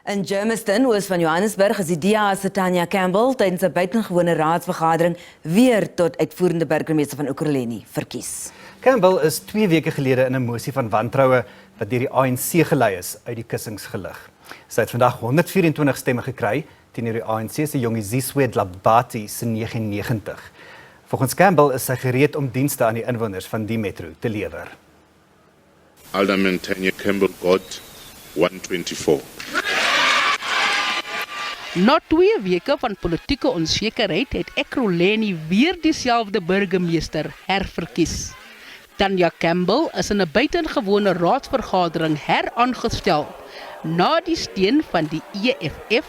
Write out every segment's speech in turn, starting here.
In Germiston, oos van Johannesburg, is die DA se Tanya Campbell tydens 'n buitengewone raadsvergadering weer tot uitvoerende burgemeester van Ekurhuleni verkies. Campbell is 2 weke gelede in 'n mosie van wantroue wat deur die ANC gelei is uit die kussings gelig. Sy het vandag 124 stemme gekry teenoor die ANC se Jongiziswe Dlabati se 99. Volgens Campbell is sy gereed om dienste aan die inwoners van die metro te lewer. Alderman Tanya Campbell got 124. Na 2 weke van politieke onsekerheid het Ekurhuleni weer dieselfde burgemeester herverkies. Tanya Campbell is in 'n buitengewone raadsvergadering heraangestel na die steun van die EFF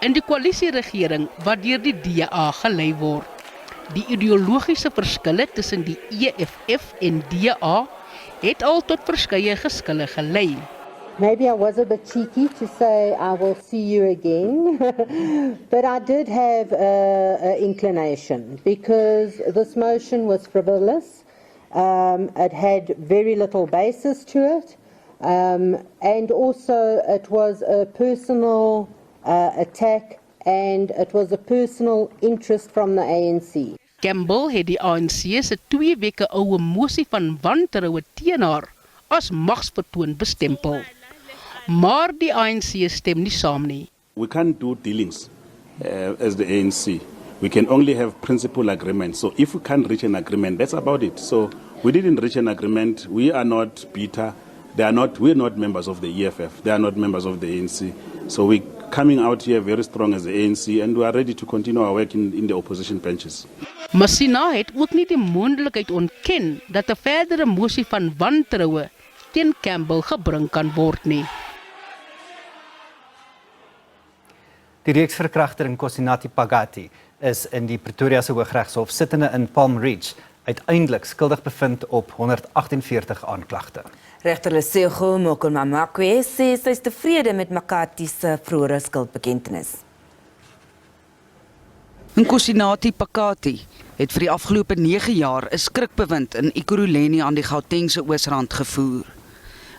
in die koalisieregering wat deur die DA gelei word. Die ideologiese verskille tussen die EFF en DA het al tot verskeie geskille gelei. Maybe I was a bit cheeky to say I will see you again, but I did have an inclination because this motion was frivolous. It had very little basis to it, and also it was a personal attack and it was a personal interest from the ANC. Campbell het die ANC se 2 weke oue mosie van wantroue teen haar as magsvertoon bestempel. Maar die ANC stem nie saam nie. We can't do dealings as the ANC. We can only have principal agreements. So if we can't reach an agreement, that's about it. So we didn't reach an agreement. We are not bitter. We're not members of the EFF. They are not members of the ANC. So we're coming out here very strong as the ANC and we are ready to continue our work in the opposition benches. Masina het ook nie die moontlikheid ontken dat 'n verdere mosie van wantroue teen Campbell gebring kan word nie. Die reeksverkragter Nkosinathi Phakathi is in die Pretoria se Hooggeregshof sittende in Palm Ridge uiteindelik skuldig bevind op 148 aanklagte. Regter Lesego Mokomamakwe sê sy is tevrede met Phakathi se vroeëre skuldbekentenis. Nkosinathi Phakathi het vir die afgelope 9 jaar 'n skrikbewind in Ekurhuleni aan die Gautengse Oosrand gevoer.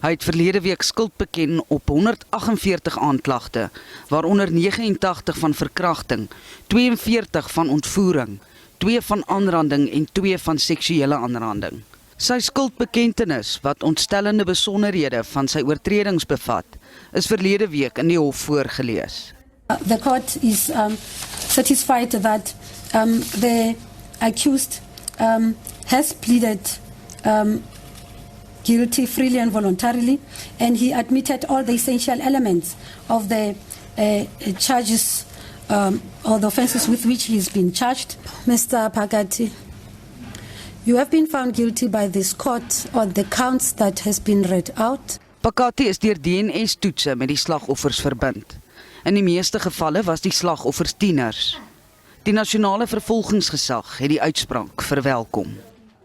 Hy het verlede week skuld beken op 148 aanklagte, waaronder 89 van verkrachting, 42 van ontvoering, 2 van aanranding en 2 van seksuele aanranding. Sy skuldbekentenis, wat ontstellende besonderhede van sy oortredings bevat, is verlede week in die hof voorgelees. The court is satisfied that the accused has pleaded guilty freely and voluntarily, and he admitted all the essential elements of the charges or the offences with which he has been charged. Mr. Phakathi, you have been found guilty by this court on the counts that has been read out. Phakathi is deur DNS-toetse met die slagoffers verbind. In die meeste gevalle was die slagoffers tieners. Die nasionale vervolgingsgesag het die uitspraak verwelkom.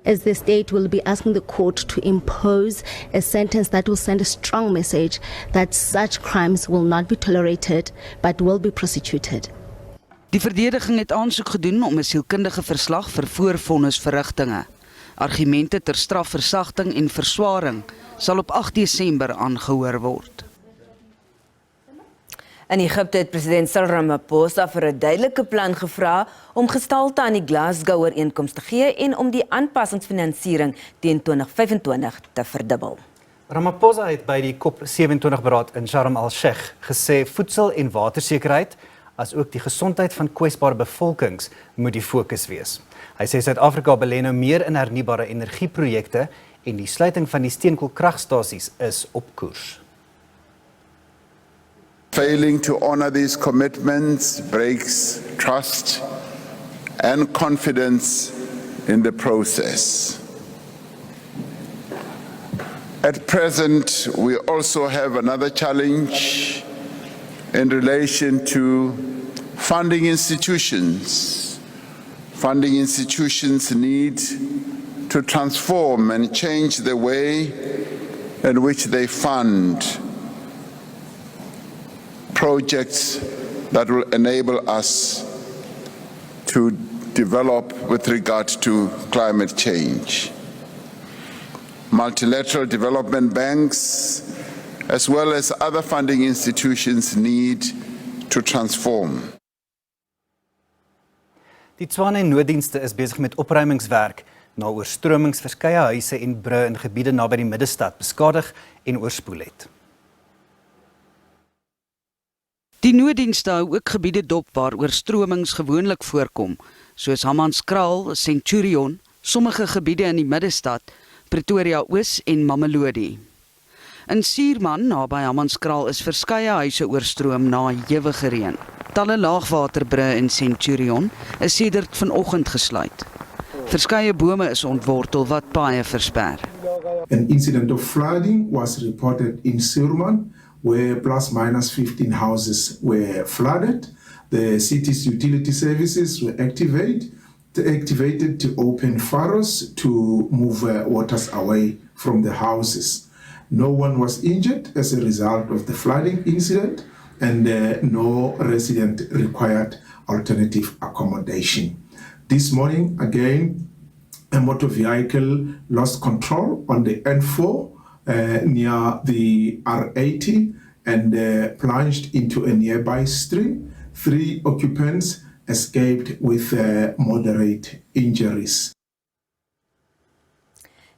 As the state will be asking the court to impose a sentence that will send a strong message that such crimes will not be tolerated but will be prosecuted. Die verdediging het aansoek gedoen om 'n sielkundige verslag vir voorvonnisverrigtinge. Argumente ter strafversagting en verswaring sal op 8 Desember aangehoor word. In Egipte het president Cyril Ramaphosa vir 'n duidelike plan gevra om gestalte aan die Glasgow-ooreenkoms te gee en om die aanpassingsfinansiering teen 2025 te verdubbel. Ramaphosa het by die COP27 beraad in Sharm el-Sheikh gesê voedsel- en watersekerheid as ook die gesondheid van kwesbare bevolkings moet die fokus wees. Hy sê Suid-Afrika belê nou meer in hernubare energieprojekte en die sluiting van die steenkoolkragstasies is op koers. Failing to honor these commitments breaks trust and confidence in the process. At present, we also have another challenge in relation to funding institutions. Funding institutions need to transform and change the way in which they fund projects that will enable us to develop with regard to climate change. Multilateral development banks as well as other funding institutions need to transform. Die Tswane nooddienste is besig met opruimingswerk na oorstromings verskeie huise en brûe in gebiede naby die middestad beskadig en oorspoel het. Die nooddienste hou ook gebiede dop waar oorstromings gewoonlik voorkom, soos Hammanskraal, Centurion, sommige gebiede in die middestad, Pretoria Oos en Mamelodi. In Suurman, naby Hammanskraal, is verskeie huise oorstroom na ewige reën. Talle laagwaterbrûe in Centurion is sedert vanoggend gesluit. Verskeie bome is ontwortel wat paaie versper. An incident of flooding was reported in Suurman, where plus minus 15 houses were flooded. The city's utility services were activated to open furrows to move waters away from the houses. No one was injured as a result of the flooding incident, and no resident required alternative accommodation. This morning, again, a motor vehicle lost control on the N4 near the R80 and plunged into a nearby stream. 3 occupants escaped with moderate injuries.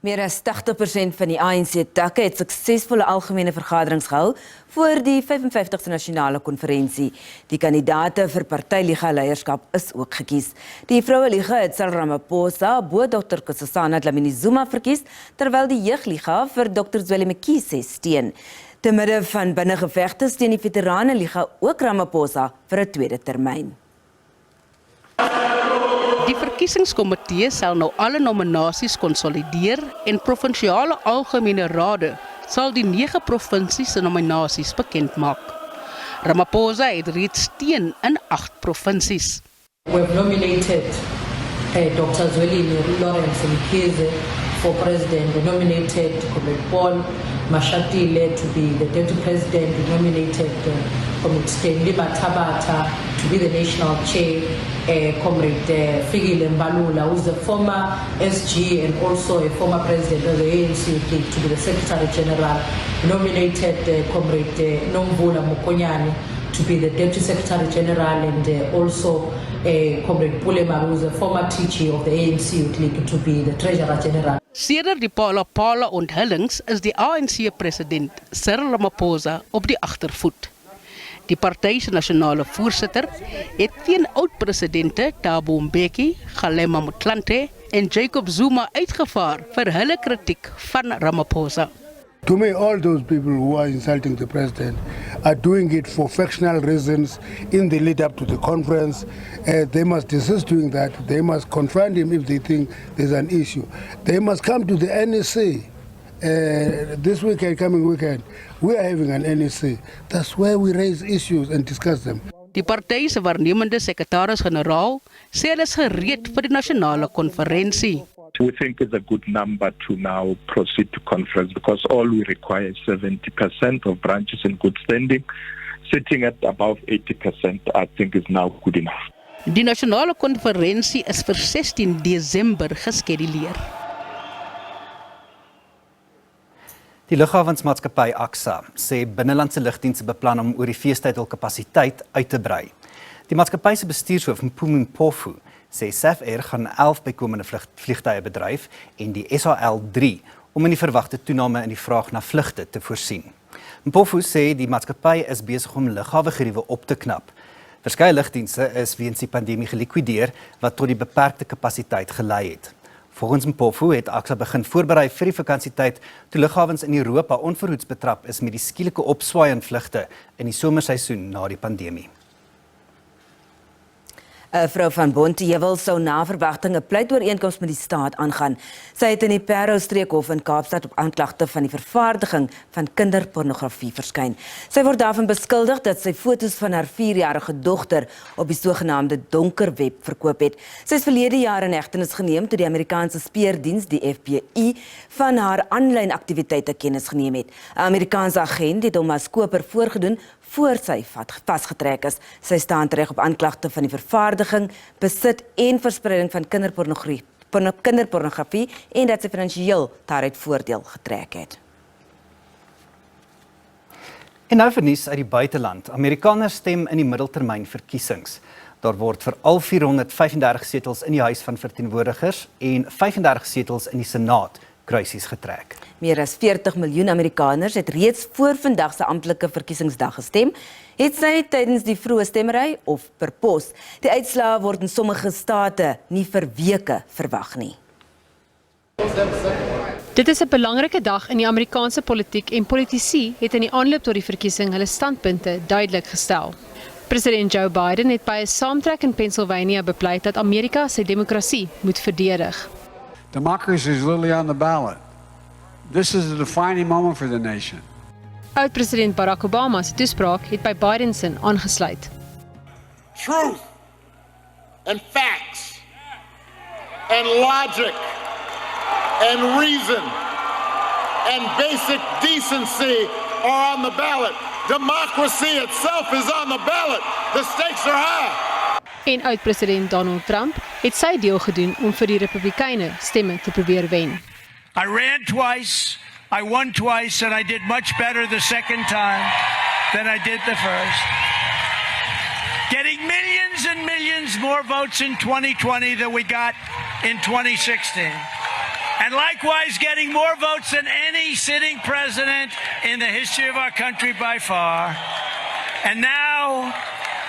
Meer as 80% van die ANC-takke het suksesvolle algemene vergaderings gehou voor die 55ste nasionale konferensie. Die kandidaate vir partyliga-leierskap is ook gekies. Die Vroue-liga het Cyril Ramaphosa bo Dr. Nkosazana Dlamini-Zuma verkies, terwyl die Jeugliga vir Dr. Zweli Mkhize steun. Te midde van binnengevegte steun die Veteranenliga ook Ramaphosa vir 'n tweede termyn. Die verkiesingskomitee sal nou alle nominasies konsolideer en provinsiale algemene rade sal die 9 provinsies se nominasies bekend maak. Ramaphosa het reeds steun in 8 provinsies. We have nominated Dr. Zweli Mkhize for president. We nominated Comrade Paul Mashatile to be the deputy president. We nominated Comrade Stanley Matabata to be the national chair. Comrade Fikile Mbalula, who is a former SG and also a former president of the ANC, to be the Secretary General. We nominated Comrade Nomvula Mokonyane to be the Deputy Secretary General, and also Comrade Pulema, who is a former teacher of the ANC Youth League, to be the Treasurer General. Sedert die Pala onthullings is die ANC-president Cyril Ramaphosa op die agtervoet. Die party se nasionale voorsitter het teen oud-presidente Thabo Mbeki, Kgalema Motlanthe en Jacob Zuma uitgevaar vir hulle kritiek van Ramaphosa. To me, all those people who are insulting the president are doing it for factional reasons in the lead up to the conference. They must desist doing that. They must confront him if they think there's an issue. They must come to the NEC. This weekend, coming weekend, we are having an NEC. That's where we raise issues and discuss them. Die party se waarnemende sekretaris-generaal sê hulle is gereed vir die nasionale konferensie. We think it's a good number to now proceed to conference because all we require is 70% of branches in good standing. Sitting at above 80%, I think is now good enough. Die nasionale konferensie is vir 16 Desember geskeduleer. Die lughavensmaatskappy AXA sê binnelandse lugdienste beplan om oor die feestyd hul kapasiteit uit te brei. Die maatskappy se bestuurshoof Mpumi Mpofu sê SAF Air gaan 11 bykomende vliegtye bedryf en die SAL3 om in die verwagte toename in die vraag na vlugte te voorsien. Mpofu sê die maatskappy is besig om lughawegeriewe op te knap. Verskeie lugdienste is weens die pandemie gelikwideer wat tot die beperkte kapasiteit gelei het. Volgens Mpofu het AXA begin voorberei vir die vakansietyd toe lughawens in Europa onverhoeds betrap is met die skielike opswaai in vlugte in die somerseisoen na die pandemie. Vrou van Bonteheuwel sou na verwagting 'n pleitooreenkoms met die staat aangaan. Sy het in die Parow Streekhof in Kaapstad op aanklagte van die vervaardiging van kinderpornografie verskyn. Sy word daarvan beskuldig dat sy foto's van haar 4-jarige dogter op die sogenaamde donker web verkoop het. Sy is verlede jaar in hegtenis geneem toe die Amerikaanse speurdiens, die FBI, van haar aanlyn aktiwiteite kennis geneem het. 'n Amerikaanse agent het hom as koper voorgedoen voor sy vasgetrek is. Sy staan tereg op aanklagte van die vervaardiging, besit en verspreiding van kinderpornografie en dat sy finansiëel daaruit voordeel getrek het. En nou vir nuus uit die buiteland. Amerikaners stem in die middeltermynverkiesings. Daar word vir al 435 setels in die Huis van Verteenwoordigers en 35 setels in die Senaat kruisies getrek. Meer as 40 miljoen Amerikaners het reeds voor vandag se amptelike verkiesingsdag gestem, het sy tydens die vroeë stemmery of per pos. Die uitslae word in sommige state nie vir weke verwag nie. Dit is 'n belangrike dag in die Amerikaanse politiek en politici het in die aanloop tot die verkiesing hulle standpunte duidelik gestel. President Joe Biden het by 'n saamtrek in Pennsylvania bepleit dat Amerika sy demokrasie moet verdedig. Democracy is literally on the ballot. This is a defining moment for the nation. Oud-president Barack Obama se toespraak het by Biden se aangesluit. Truth and facts and logic and reason and basic decency are on the ballot. Democracy itself is on the ballot. The stakes are high. En oud-president Donald Trump het sy deel gedoen om vir die Republikeine stemme te probeer wen. I ran twice, I won twice, and I did much better the second time than I did the first. Getting millions and millions more votes in 2020 than we got in 2016. And likewise getting more votes than any sitting president in the history of our country by far. And now,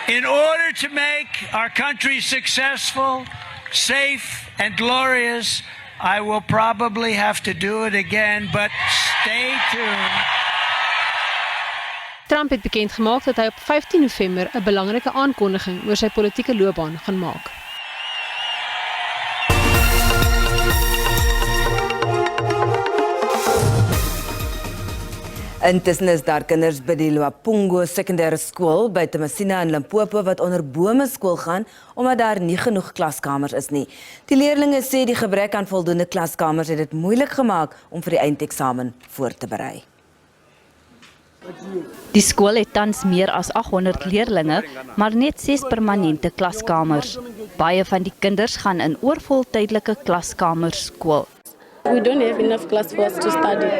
in order to make our country successful, safe, and glorious, I will probably have to do it again, but stay tuned. Trump het bekend gemaak dat hy op 15 November 'n belangrike aankondiging oor sy politieke loopbaan gaan maak. Intussen is daar kinders by die Luapungo sekondêre skool by Temasina in Limpopo wat onder bome skool gaan omdat daar nie genoeg klaskamers is nie. Die leerlinge sê die gebrek aan voldoende klaskamers het dit moeilik gemaak om vir die eindeksamen voor te berei. Die skool het tans meer as 800 leerlinge, maar net 6 permanente klaskamers. Baie van die kinders gaan in oorvol tydelike klaskamers skool. We don't have enough class for us to study.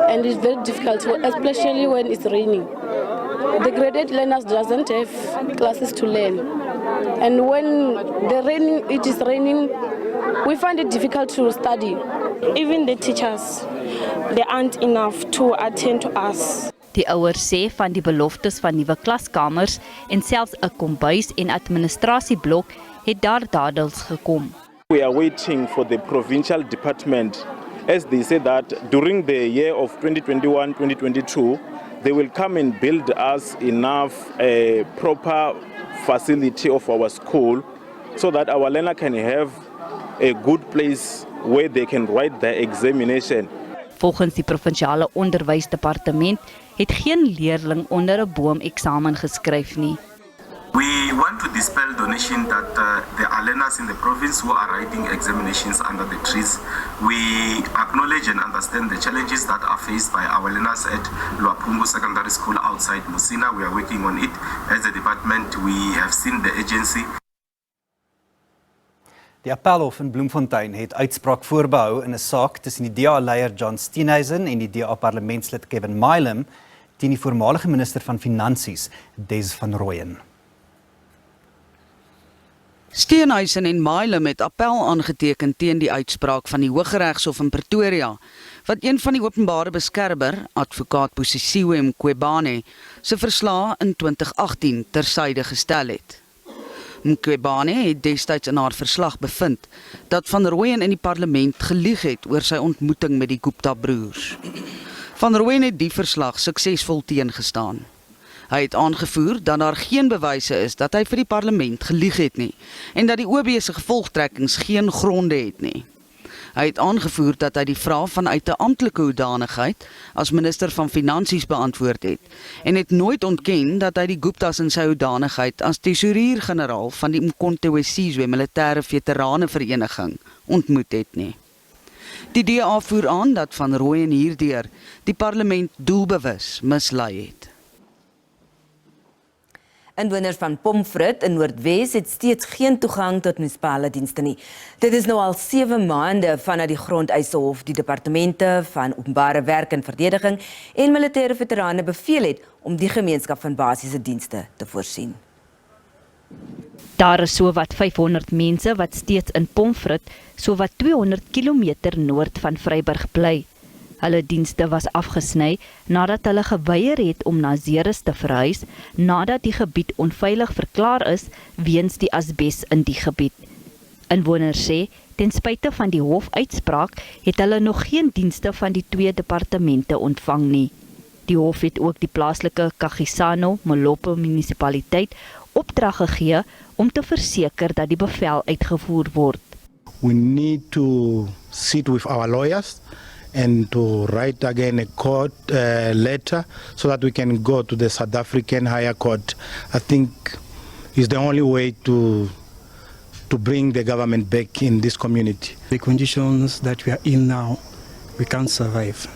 And it's very difficult, especially when it's raining. The graded learners doesn't have classes to learn. And when it is raining, we find it difficult to study. Even the teachers, they aren't enough to attend to us. Die ouers sê van die beloftes van nuwe klaskamers en selfs 'n kombuis en administrasieblok het daar dadels gekom. We are waiting for the provincial department, as they say that during the year of 2021-2022, they will come and build us enough proper facility of our school so that our learner can have a good place where they can write their examination. Volgens die provinsiale onderwysdepartement het geen leerling onder 'n boom eksamen geskryf nie. We want to dispel the notion that there are learners in the province who are writing examinations under the trees. We acknowledge and understand the challenges that are faced by our learners at Luapungo Secondary School outside Musina. We are working on it. As a department, we have seen the agency. Die Appelhof in Bloemfontein het uitspraak voorbehou in 'n saak tussen die DA-leier John Steenhuisen en die DA-parlementslid Kevin Milam teen die voormalige minister van Finansies, Des van Rooyen. Steenhuisen en Milam het appel aangeteken teen die uitspraak van die Hooggeregshof in Pretoria, wat een van die openbare beskermer, advokaat Busisiwe Mqwebane, se verslae in 2018 tersyde gestel het. Mqwebane het destyds in haar verslag bevind dat Van Rooyen in die parlement gelieg het oor sy ontmoeting met die Gupta-broers. Van Rooyen het die verslag suksesvol teengestaan. Hy het aangevoer dat daar geen bewyse is dat hy vir die parlement gelieg het nie en dat die OB se gevolgtrekkings geen gronde het nie. Hy het aangevoer dat hy die vraag vanuit 'n amptelike hoedanigheid as minister van Finansies beantwoord het en het nooit ontken dat hy die Guptas in sy hoedanigheid as tesourier-generaal van die Umkhonto we Sizwe militêre veteranenvereniging ontmoet het nie. Die DA voer aan dat Van Rooyen hierdeur die parlement doelbewus mislei het. Inwoners van Pomfret in Noordwes het steeds geen toegang tot munisipale dienste nie. Dit is nou al 7 maande vanuit die Grondeisehof die departemente van openbare werk en verdediging en militêre veterane beveel het om die gemeenskap van basiese dienste te voorsien. Daar is sowat 500 mense wat steeds in Pomfret, sowat 200 kilometer noord van Vryburg bly. Hulle dienste was afgesny nadat hulle geweier het om na Zeres te verhuis, nadat die gebied onveilig verklaar is weens die asbes in die gebied. Inwoners sê, ten spyte van die hofuitspraak, het hulle nog geen dienste van die 2 departemente ontvang nie. Die hof het ook die plaaslike Kagisano Molopo munisipaliteit opdrag gegee om te verseker dat die bevel uitgevoer word. We need to sit with our lawyers and to write again a court letter so that we can go to the South African Higher Court. I think is the only way to bring the government back in this community. The conditions that we are in now, we can't survive.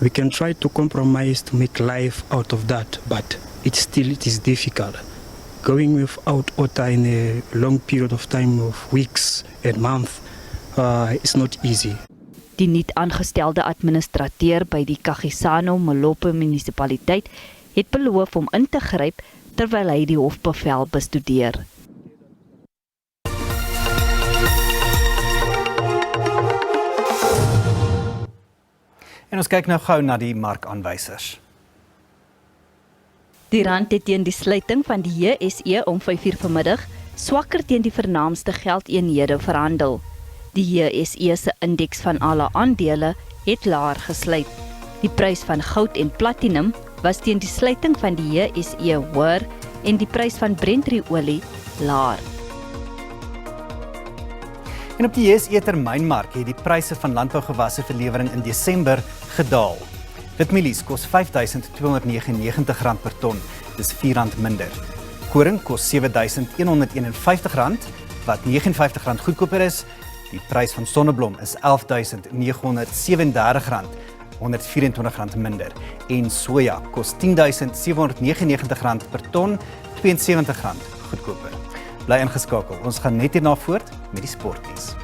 We can try to compromise to make life out of that, but it is difficult. Going without water in a long period of time of weeks and months is not easy. Die niet aangestelde administrateur by die Kagisano Molopo munisipaliteit het beloof om in te gryp terwyl hy die hofbevel bestudeer. En ons kyk nou gou na die markaanwysers. Die rand het teen die sluiting van die JSE om 5:00 vanmiddag swakker teen die vernaamste geldeenhede verhandel. Die JSE se indeks van alle aandele het laer gesluit. Die prys van goud en platinum was teen die sluiting van die JSE hoër en die prys van Brent-olie laer. En op die JSE termynmark het die pryse van landbougewasse vir lewering in Desember gedaal. Witmielies kos R5.299 per ton, dis R4 minder. Koring kos R7.151, wat R59 goedkoper is. Die prys van sonneblom is R11.937, R124 minder. En soja kos R10.799 per ton, R72 goedkoper. Bly ingeskakel, ons gaan net hierna voort met die sportnuus.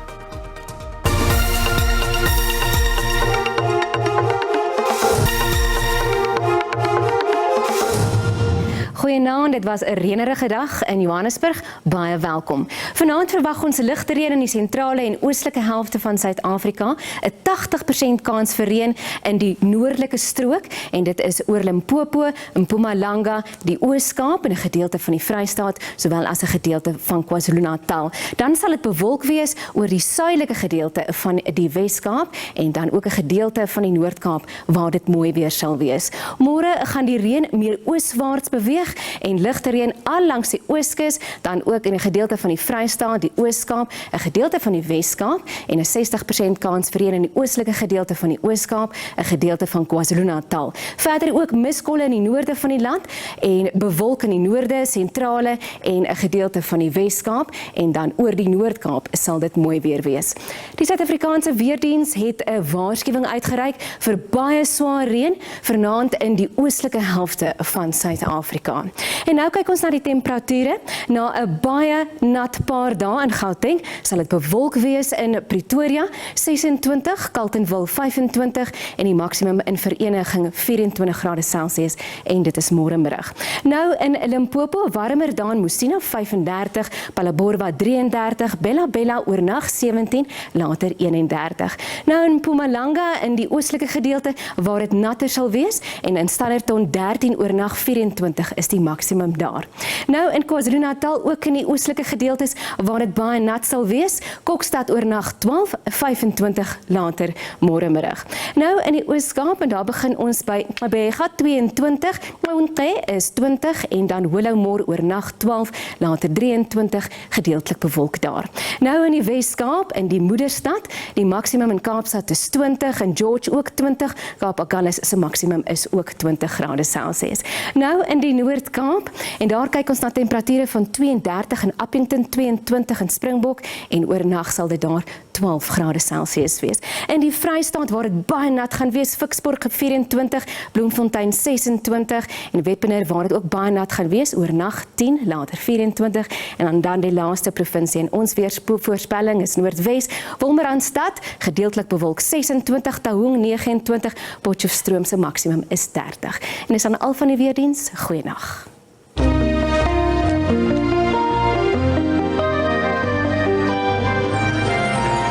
Goeienaand, dit was 'n reënerige dag in Johannesburg. Baie welkom. Vanaand verwag ons ligte reën in die sentrale en oostelike helfte van Suid-Afrika, 'n 80% kans vir reën in die noordelike strook en dit is oor Limpopo, Mpumalanga, die Oos-Kaap en 'n gedeelte van die Vrystaat, sowel as 'n gedeelte van KwaZulu-Natal. Dan sal dit bewolk wees oor die suidelike gedeelte van die Wes-Kaap en dan ook 'n gedeelte van die Noord-Kaap waar dit mooi weer sal wees. Môre gaan die reën meer ooswaarts beweeg en ligte reën al langs die Ooskus, dan ook in 'n gedeelte van die Vrystaat, die Oos-Kaap, 'n gedeelte van die Wes-Kaap en 'n 60% kans vir reën in die oostelike gedeelte van die Oos-Kaap, 'n gedeelte van KwaZulu-Natal. Verder ook miskolle in die noorde van die land en bewolk in die noorde, sentrale en 'n gedeelte van die Wes-Kaap en dan oor die Noord-Kaap sal dit mooi weer wees. Die Suid-Afrikaanse Weerdiens het 'n waarskuwing uitgereik vir baie swaar reën vanaand in die oostelike helfte van Suid-Afrika. En nou kyk ons na die temperature. Na 'n baie nat paar dae in Gauteng sal dit bewolk wees in Pretoria 26, Carletonville 25 en die maksimum in Vereniging 24 grade Celsius en dit is môre middag. Nou in Limpopo warmer dan Musina 35, Palabora 33, Bella oornag 17, later 31. Nou in Mpumalanga in die oostelike gedeelte waar dit natter sal wees en in Standerton 13 oornag 24 is die maksimum daar. Nou in KwaZulu-Natal ook in die oostelike gedeeltes waar dit baie nat sal wees, Kokstad oornag 12, 25 later môre middag. Nou in die Oos-Kaap en daar begin ons by Gqeberha 22, Mountke is 20 en dan Willowmore oornag 12, later 23 gedeeltelik bewolk daar. Nou in die Wes-Kaap in die Moederstad, die maksimum in Kaapstad is 20 en George ook 20, Kaap Agulhas se maksimum is ook 20 grade Celsius. Nou in die Noord-Kaap en daar kyk ons na temperature van 32 in Appington, 22 in Springbok en oornag sal dit daar 12 grade Celsius wees. In die Vrystaat waar dit baie nat gaan wees, Fiksburg 24, Bloemfontein 26 en Wepener waar dit ook baie nat gaan wees, oornag 10, later 24 en dan die laaste provinsie in ons weervoorspelling is Noordwes, Wolmaranstad gedeeltelik bewolk 26, Taung 29, Potchefstroom se maksimum is 30. En dis aan al van die weerdiens, goeienaand.